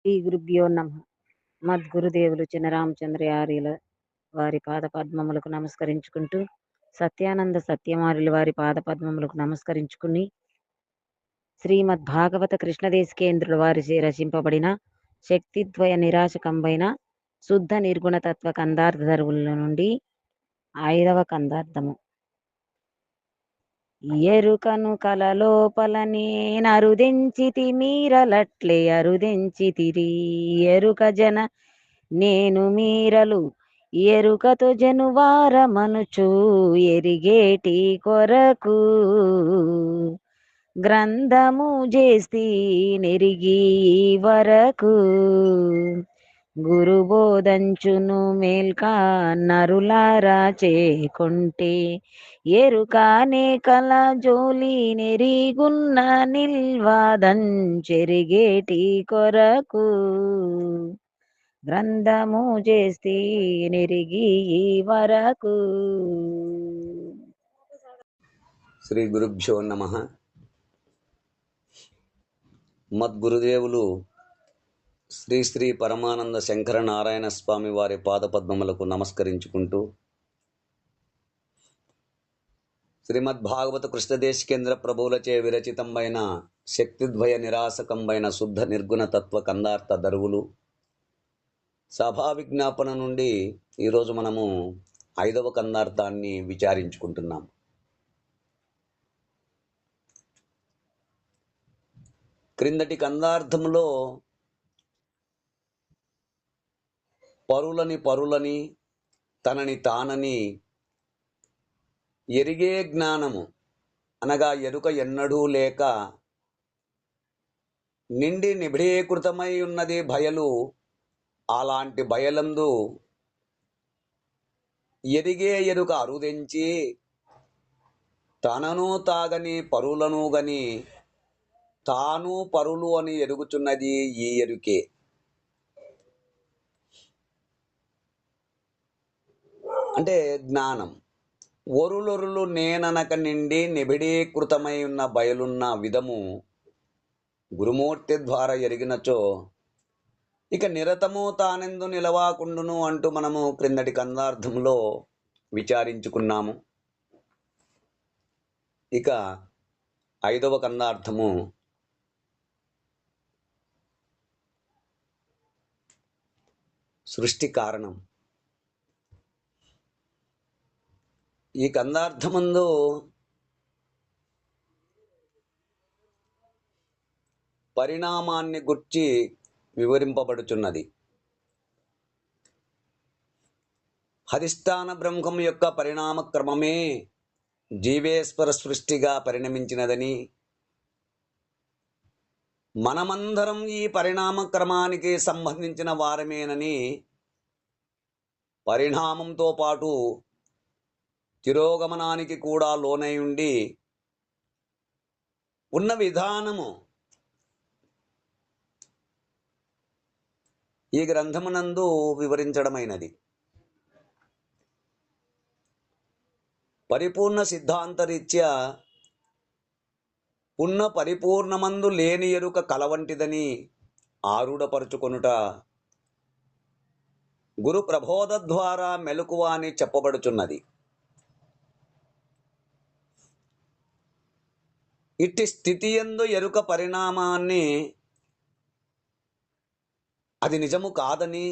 శ్రీ గురుభ్యో నమ. మద్గురుదేవులు చినరామచంద్రయార్యుల వారి పాదపద్మములకు నమస్కరించుకుంటూ, సత్యానంద సత్యమారుల వారి పాదపద్మములకు నమస్కరించుకుని, శ్రీమద్భాగవత కృష్ణదేశికేంద్రుల వారిచే రచింపబడిన శక్తిద్వయ నిరాశకంబైన శుద్ధ నిర్గుణ తత్వ కందార్థ ధరువుల నుండి 5వ కందార్థము. ఎరుకను కలలోపల నేనరుదెంచితి మీరలట్లే అరుదెంచితిరి. ఎరుక జన నేను మీరలు ఎరుకతో జనువారమనుచు ఎరిగేటి కొరకు గ్రంథము చేస్తి నెరిగి వరకు గురుబోధంచును మేల్కా నరులారా చేకొంటే ఎరుకానే కల జోలి నెరిగున్న నిల్వాదంచెరిగేటి కొరకు గ్రంథము చేస్తి నెరిగి వరకు. శ్రీ గురుభ్యో నమః. మద్గురుదేవులు శ్రీ శ్రీ పరమానంద శంకర నారాయణ స్వామి వారి పాదపద్మములకు నమస్కరించుకుంటూ, శ్రీమద్భాగవత కృష్ణదేశికేంద్ర ప్రభువులచే విరచితంబైన శక్తిద్వయ నిరాశకంబైన శుద్ధ నిర్గుణ తత్వ కందార్థ దరువులు సభా విజ్ఞాపన నుండి ఈరోజు మనము 5వ కందార్థాన్ని విచారించుకుంటున్నాం. క్రిందటి కందార్థంలో పరులని తనని తానని ఎరిగే జ్ఞానము అనగా ఎరుక ఎన్నడూ లేక నిండి నిబిడీకృతమై ఉన్నది బయలు. అలాంటి బయలందు ఎరిగే ఎరుక అరుదెంచి తనను తాగని పరులను గని తాను పరులు అని ఎరుగుచున్నది ఈ ఎరుకే. అంటే జ్ఞానం. ఒరులొరులు నేననక నిండి నిబిడీకృతమై ఉన్న బయలున్న విధము గురుమూర్తి ద్వారా ఎరిగినచో ఇక నిరతము తానెందు నిలవాకుండును అంటూ మనము క్రిందటి కందార్థంలో విచారించుకున్నాము. ఇక 5వ కందార్థము సృష్టి కారణం. ఈ కందార్థమందు పరిణామాన్ని గుర్చి వివరింపబడుచున్నది. అధిష్టాన బ్రహ్మం యొక్క పరిణామ క్రమమే జీవేశ్వర సృష్టిగా పరిణమించినదని, మనమందరం ఈ పరిణామ క్రమానికి సంబంధించిన వారమేనని, పరిణామంతో పాటు తిరోగమనానికి కూడా లోనై ఉండి ఉన్న విధానము ఈ గ్రంథమునందు వివరించడమైనది. పరిపూర్ణ సిద్ధాంతరీత్యా ఉన్న పరిపూర్ణమందు లేని ఎరుక కలవంటిదని ఆరూఢపరుచుకొనుట గురు ప్రబోధ ద్వారా మెలకువ అని చెప్పబడుచున్నది. ఇట్టి స్థితి యందు ఎరుక పరిణామాన్ని అది నిజము కాదని,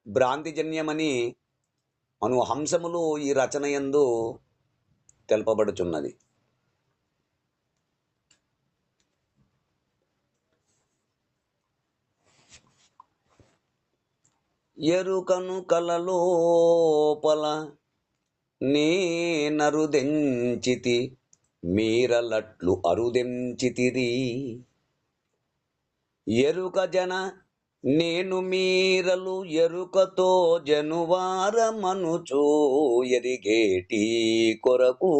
భ్రాంతిజన్యమని అను హంసములు ఈ రచన యందు తెలుపబడుచున్నది. ఎరుకను కలలోపల నేనరుదెంచితి మీరలట్లు అరుదెంచితిరి. ఎరుక జన నేను మీరలు ఎరుకతో జనువారమనుచు ఎరిగేటి కొరకు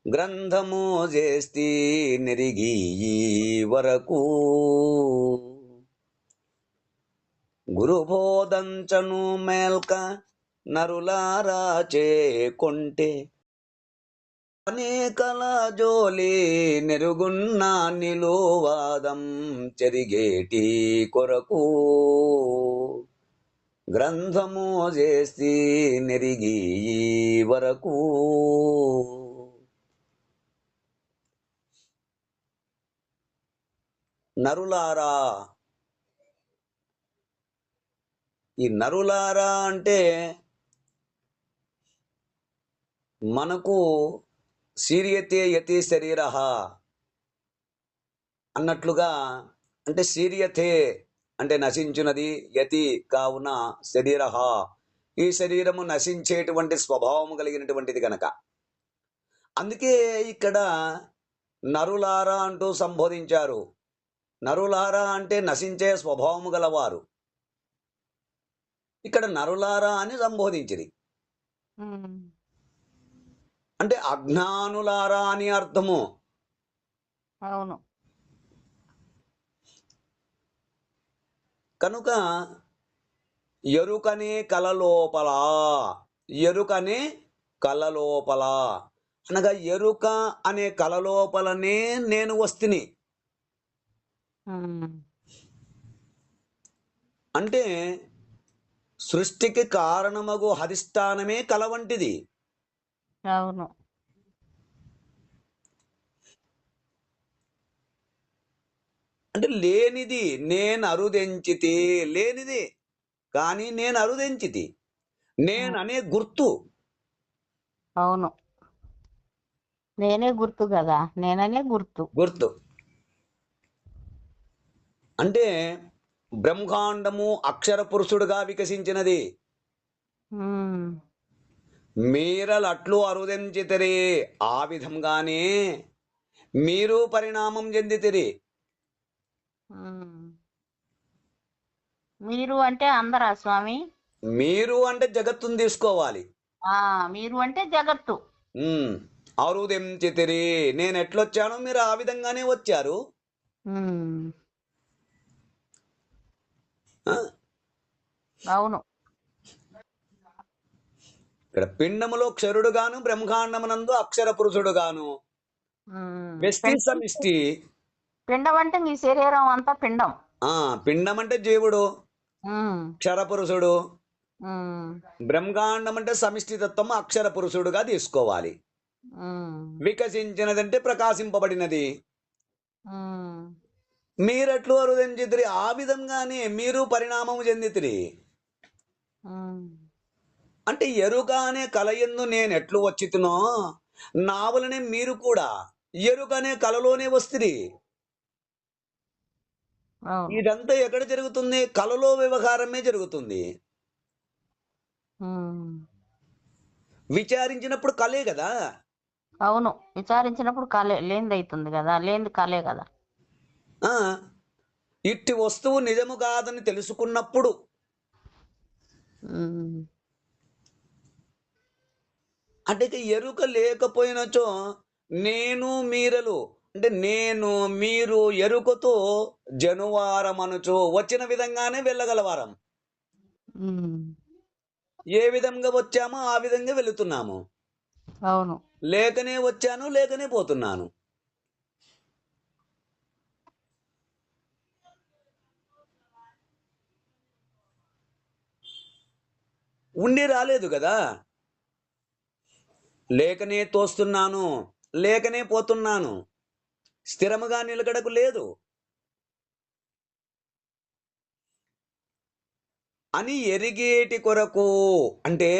గ్రంథము చేస్తి నెరిగి వరకు గురుబోధంచను మేల్క నరులారా చేకొంటే అనేకల జోలి నెరుగున్న నిలువాదం చెరిగేటి కొరకు గ్రంథము చేసి నెరిగి ఈ వరకు. నరులారా, ఈ నరులారా అంటే మనకు శీర్యతే యతి శరీర అన్నట్లుగా, అంటే శీర్యతే అంటే నశించున్నది, యతి కావున శరీర, ఈ శరీరము నశించేటువంటి స్వభావము కలిగినటువంటిది కనుక అందుకే ఇక్కడ నరులారా అంటూ సంబోధించారు. నరులారా అంటే నశించే స్వభావము గలవారు. ఇక్కడ నరులారా అని సంబోధించిరి. అంటే అజ్ఞానులారా అని అర్థము. అవును. కనుక ఎరుకనే కలలోపల, ఎరుకనే కలలోపల అనగా ఎరుక అనే కలలోపలనే నేను వస్తిని. అంటే సృష్టికి కారణమగు అధిష్టానమే కల వంటిది. అవును. అంటే లేనిది నేను అరుదెంచితి, లేనిది కానీ నేను అరుదెంచితి, నేననే గుర్తు. అవును, నేనే గుర్తు కదా, నేననే గుర్తు. గుర్తు అంటే బ్రహ్మాండము అక్షర పురుషుడుగా వికసించినది. మీరలట్లు అరుదెంచితిరి, ఆ విధంగానే మీరు పరిణామం చెందితిరి. మీరు అంటే అందరా స్వామి? మీరు అంటే జగత్తును తీసుకోవాలి. మీరు అంటే జగత్తు. అరుదెంచితిరి, నేను ఎట్లొచ్చానో మీరు ఆ విధంగానే వచ్చారు. అవును. ఇక్కడ పిండములో క్షరుడుగాను, బ్రహ్మాండమునందు అక్షర పురుషుడుగాను, వ్యష్టి సమిష్టి. పిండం అంటే మీ శరీరం అంతా పిండం. పిండం అంటే జీవుడు, క్షరపురుషుడు. బ్రహ్మాండం అంటే సమిష్టి తత్వం, అక్షర పురుషుడుగా తీసుకోవాలి. వికసించినదంటే ప్రకాశింపబడినది. మీరెట్లు అరుదెంచితిరి, ఆ విధంగానే మీరు పరిణామము చెందితిరి. అంటే ఎరుక అనే కలయందు నేను ఎట్లు వచ్చితునో, నా వలనే మీరు కూడా ఎరుక అనే కలలోనే వస్తుంది. ఇదంతా ఎక్కడ జరుగుతుంది? కలలో వ్యవహారమే జరుగుతుంది. విచారించినప్పుడు కలే కదా. అవును, విచారించినప్పుడు కలే, లేనిది అవుతుంది కదా, లేనిది కలే కదా. ఇట్టి వస్తువు నిజము కాదని తెలుసుకున్నప్పుడు అంటే ఎరుక లేకపోయినచో నేను మీరలు అంటే నేను మీరు ఎరుకతో జనువారమనుచో వచ్చిన విధంగానే వెళ్ళగలవారం. ఏ విధంగా వచ్చామో ఆ విధంగా వెళుతున్నాము. అవును. లేకనే వచ్చాను, లేకనే పోతున్నాను. ఉండి రాలేదు కదా. లేకనే తోస్తున్నాను, లేకనే పోతున్నాను, స్థిరముగా నిలకడకు లేదు అని ఎరిగేటి కొరకు అంటే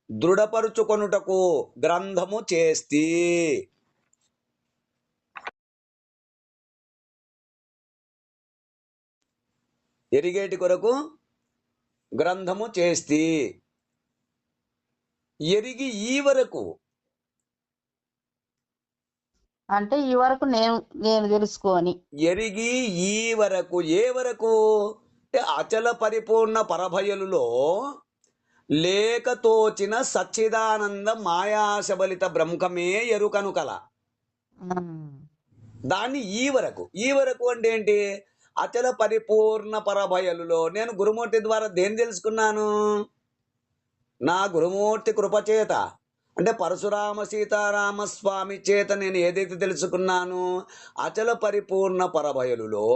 దృఢపరుచుకొనుటకు గ్రంథము చేస్తి. ఎరిగేటి కొరకు గ్రంథము చేస్తి. ఎరిగి ఈ వరకు అంటే ఈ వరకు నేను తెలుసుకొని, ఎరిగి ఈ వరకు ఏ వరకు అంటే అచల పరిపూర్ణ పరభయలులో లేక తోచిన సచ్చిదానంద మాయాశబలిత బ్రహ్మమే ఎరుకను కల. దాన్ని ఈ వరకు అంటే ఏంటి? అచల పరిపూర్ణ పరభయలులో నేను గురుమూర్తి ద్వారా దేని తెలుసుకున్నాను? నా గురుమూర్తి కృపచేత అంటే పరశురామ సీతారామ స్వామి చేత నేను ఏదైతే తెలుసుకున్నాను, అచల పరిపూర్ణ పరబయలులో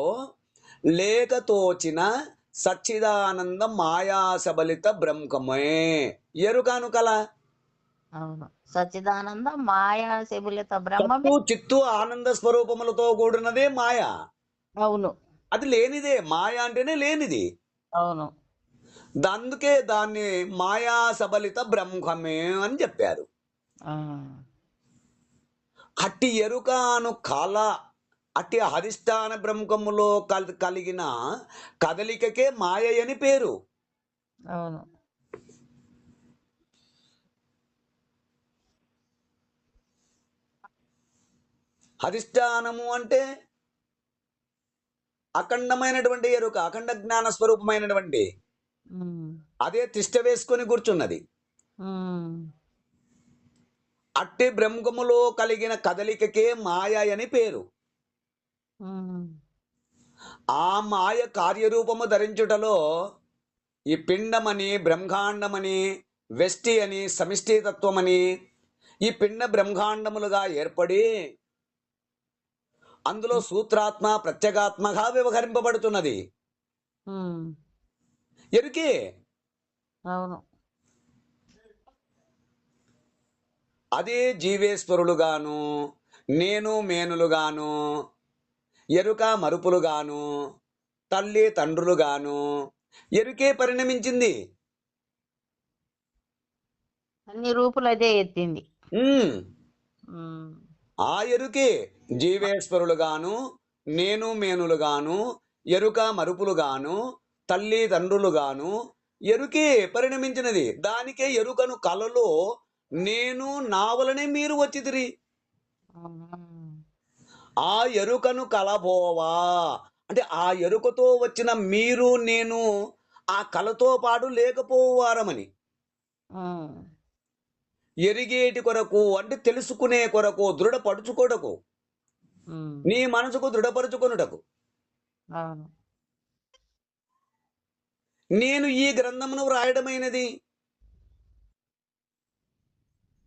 లేక తోచిన సచ్చిదానంద మాయాసబలిత బ్రహ్మమే ఎరుకాను కల. అవును. సచ్చిదానంద మాయా శబులిత బ్రహ్మమే. సత్తు చిత్తు ఆనంద స్వరూపములతో కూడినదే మాయ. అవును. అది లేనిదే, మాయ అంటేనే లేనిది. అవును. అందుకే దాన్ని మాయా సబలిత బ్రహ్మమే అని చెప్పారు. ఆ. అట్టి ఎరుకాను కళ, అట్టి అధిష్టాన బ్రహ్మములో కలిగిన కదలికకే మాయ అని పేరు. అవును. అధిష్టానము అంటే అఖండమైనటువంటి ఎరుక, అఖండ జ్ఞాన స్వరూపమైనటువంటి ఉమ్. అదే తిష్ట వేసుకొని కూర్చున్నది. ఉమ్. అట్టి బ్రహ్మములో కలిగిన కదలికకే మాయ అని పేరు. ఉమ్. ఆ మాయ కార్యరూపము ధరించుటలో ఈ పిండమని, బ్రహ్మాండమని, వెష్టి అని, సమిష్టి తత్వమని ఈ పిండ బ్రహ్మాండములుగా ఏర్పడి అందులో సూత్రాత్మ ప్రత్యేగాత్మగా వ్యవహరింపబడుతున్నది. ఉమ్. ఎరుకే. అవును. అదే జీవేశ్వరులుగాను, నేను మేనులుగాను, ఎరుక మరుపులుగాను, తల్లి తండ్రులుగాను ఎరుకే పరిణమించింది. అన్ని రూపులు అదే ఎత్తింది. ఉమ్. ఉమ్. ఆ ఎరుకే జీవేశ్వరులుగాను, నేను మేనులుగాను, ఎరుక మరుపులుగాను, తల్లి తండ్రులుగాను ఎరుకే పరిణమించినది. దానికే ఎరుకను కలలో నేను నా వలనే మీరు వచ్చితిరి. అవునా? ఆ ఎరుకను కలబోవా అంటే ఆ ఎరుకతో వచ్చిన మీరు నేను ఆ కలతో పాటు లేకపోవారమని. ఉమ్. ఎరిగేటి కొరకు అంటే తెలుసుకునే కొరకు, దృఢపరుచుకొనకు, ఉమ్. నీ మనసుకు దృఢపరుచుకొనుటకు అవును. నేను ఈ గ్రంథమును వ్రాయడమైనది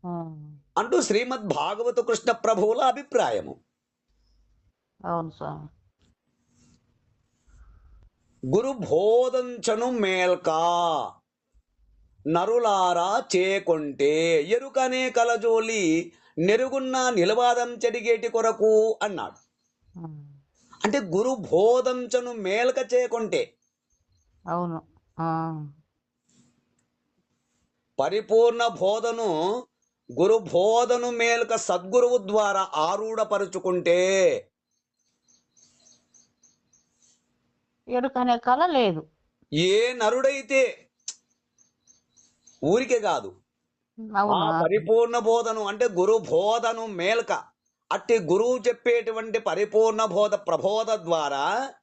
ఉమ్. అంటూ శ్రీమద్ భాగవత కృష్ణ ప్రభువుల అభిప్రాయము. అవును స్వామి. గురు బోధంచను మేల్కా నరులారా చేకొంటే ఎరుకనే కలజోలి నెరుగున్న నిలవాదం చెడిగేటి కొరకు అన్నాడు. ఉమ్. అంటే గురు బోధంచను మేల్క చేకొంటే అవును. ఆ. పరిపూర్ణ బోధను, గురు బోధను మేల్క సద్గురువు ద్వారా ఆరూఢపరుచుకుంటే ఎరుకనే కళ లేదు. ఏ నరుడైతే, ఊరికే కాదు, ఆ అవును. పరిపూర్ణ బోధను అంటే గురు బోధను మేల్క, అట్టి గురువు చెప్పేటువంటి పరిపూర్ణ బోధ ప్రబోధ ద్వారా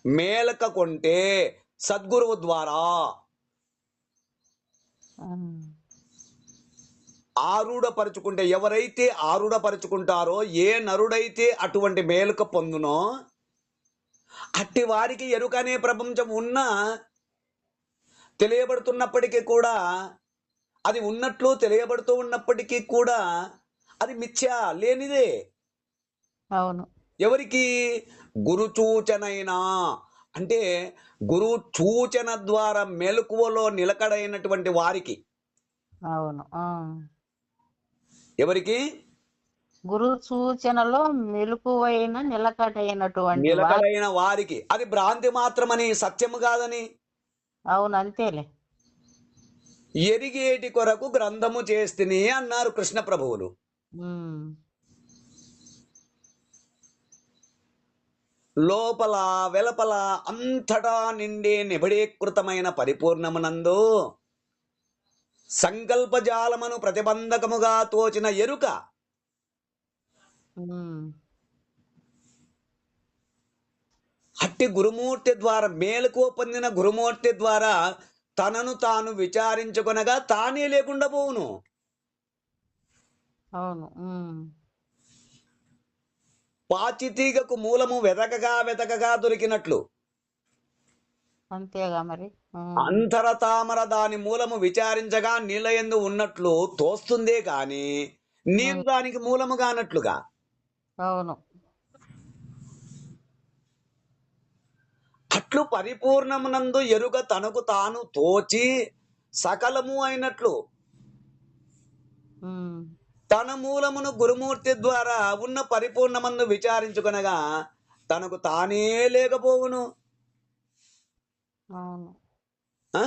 మేలక కొంటే సద్గురువు ద్వారా ఉమ్. ఆరూఢపరుచుకుంటే, ఎవరైతే ఆరూఢపరుచుకుంటారో, ఏ నరుడైతే అటువంటి మేలుక పొందునో అట్టి వారికి ఎరుకనే ప్రపంచం ఉన్నా తెలియబడుతున్నప్పటికీ కూడా, అది ఉన్నట్లు తెలియబడుతూ ఉన్నప్పటికీ కూడా అది మిథ్య, లేనిదే. అవును. ఎవరికి? గురు సూచనైనా అంటే గురు సూచన ద్వారా మెలకువలో నిలకడైనటువంటి వారికి. అవును. ఆ. ఎవరికి? గురు సూచనలో మెలకువైన నిలకడైనటువంటి వారు. నిలకడైన వారికి. అది భ్రాంతి మాత్రమని, సత్యము కాదని అవును, అంతేలే. ఎరిగేటి కొరకు గ్రంథము చేస్తిని అన్నారు కృష్ణ ప్రభువులు. ఉమ్. లోపల వెలపల అంతటా నిండే నిబడీకృతమైన పరిపూర్ణమునందు సంకల్పజాలమును ప్రతిబంధకముగా తోచిన ఎరుక ఉమ్. అట్టి గురుమూర్తి ద్వారా, మేలుకో పొందిన గురుమూర్తి ద్వారా తనను తాను విచారించుకొనగా తానే లేకుండా పోవును. అవును. ఉమ్. పాచితీగకు మూలము వెతకగా వెతకగా దొరికినట్లు అంతేగా మరి. అంతర తామర దాని మూలము విచారించగా నీళ్ళయందు ఉన్నట్లు తోస్తుందే కాని నీరు దానికి మూలము కానట్లుగా. అవును. అట్లు పరిపూర్ణమునందు ఎరుగ తనకు తాను తోచి సకలము అయినట్లు ఉమ్. తన మూలమును గురుమూర్తి ద్వారా ఉన్న పరిపూర్ణమందు విచారించుకొనగా తనకు తానే లేకపోవును. అవును. ఆ?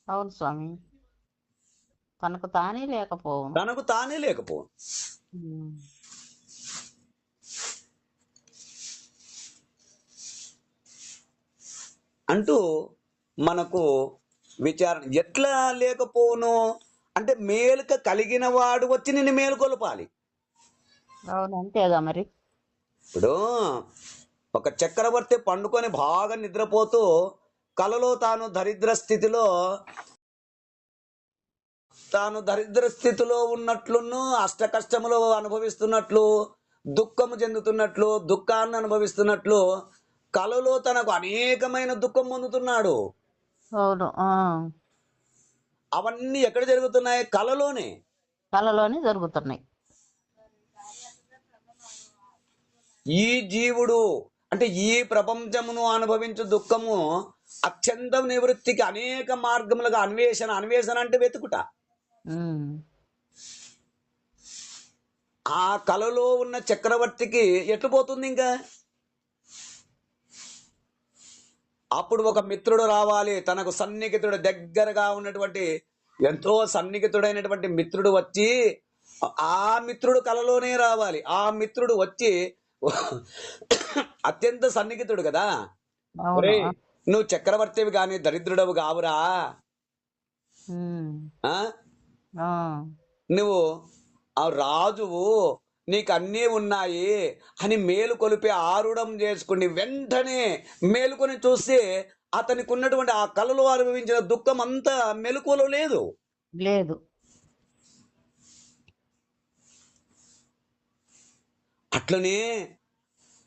అవును స్వామి. తనకు తానే లేకపోవును. తనకు తానే లేకపోవును. ఉమ్. అంటూ మనకు విచారణ ఎట్లా లేకపోవును అంటే మేలుక కలిగిన వాడు వచ్చి నిన్ను మేలుకొలపాలి. అవును అంతేగా మరి. ఇప్పుడు ఒక చక్రవర్తి పండుకొని బాగా నిద్రపోతూ కలలో తాను దరిద్ర స్థితిలో ఉన్నట్లును అష్ట కష్టములు అనుభవిస్తున్నట్లు దుఃఖము చెందుతున్నట్లు దుఃఖాన్ని అనుభవిస్తున్నట్లు కలలో తనకు అనేకమైన దుఃఖం పొందుతున్నాడు. అవును. అవన్నీ ఎక్కడ జరుగుతున్నాయి? కలలోనే. కళలోనే జరుగుతున్నాయి. ఈ జీవుడు అంటే ఈ ప్రపంచమును అనుభవించు దుఃఖము అత్యంత నివృత్తికి అనేక మార్గములుగా అన్వేషణ అంటే వెతుకుట. ఉమ్. ఆ కలలో ఉన్న చక్రవర్తికి ఎట్లు పోతుంది ఇంకా? అప్పుడు ఒక మిత్రుడు రావాలి, తనకు సన్నిహితుడు దగ్గరగా ఉన్నటువంటి ఎంతో సన్నిహితుడైనటువంటి మిత్రుడు వచ్చి ఆ మిత్రుడు కలలోనే రావాలి. ఆ మిత్రుడు వచ్చి అత్యంత సన్నిహితుడు కదా, అవును. ఒరేయ్ నువ్వు చక్రవర్తివి గాని దరిద్రుడవు కావురా, ఉమ్. ఆ ఆ. నువ్వు ఆ రాజువు, నీకు అన్నీ ఉన్నాయి అని మేలు కొలిపి ఆరుడం చేసుకుని వెంటనే మేలుకొని చూస్తే అతనికి ఉన్నటువంటి ఆ కలలో అనుభవించిన దుఃఖం అంతా మెలకువలో లేదు. లేదు. అట్లనే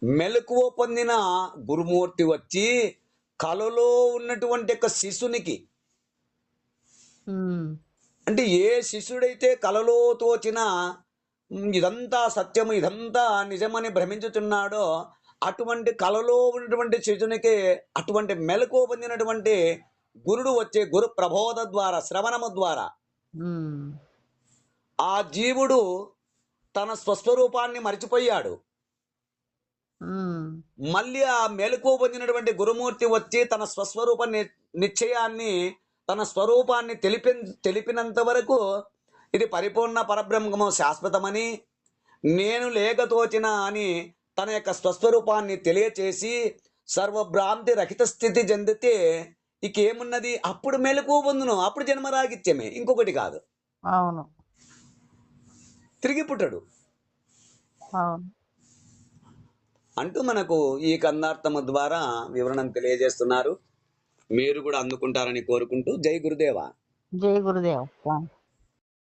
మెలకువ పొందిన గురుమూర్తి వచ్చి కలలో ఉన్నటువంటి ఒక శిశునికి, ఉమ్. అంటే ఏ శిష్యుడైతే కలలో తోచిన ఇదంతా సత్యము ఇదంతా నిజమని భ్రమించుతున్నాడో అటువంటి కలలో ఉన్నటువంటి శిశునికి అటువంటి మెలకువ పొందినటువంటి గురుడు వచ్చే గురు ప్రబోధ ద్వారా శ్రవణము ద్వారా ఉమ్. ఆ జీవుడు తన స్వస్వరూపాన్ని మరిచిపోయాడు. ఉమ్. మళ్ళీ ఆ మెలకువ పొందినటువంటి గురుమూర్తి వచ్చి తన స్వస్వరూప నిశ్చయాన్ని తన స్వరూపాన్ని తెలిపినంత వరకు ఇది పరిపూర్ణ పరబ్రహ్మము శాశ్వతమని నేను లేకతోచిన అని తన యొక్క స్వస్వరూపాన్ని తెలియచేసి సర్వభ్రాంతి రహిత స్థితి చెందితే ఇకేమున్నది? అప్పుడు మెలకువ పొందును, అప్పుడు జన్మరాగిత్యమే, ఇంకొకటి కాదు. అవును. తిరిగి పుట్టడు అవును. అంటూ మనకు ఈ కందార్థము ద్వారా వివరణం తెలియజేస్తున్నారు. మీరు కూడా అందుకుంటారని కోరుకుంటూ జై గురుదేవ. జై గురుదేవ్.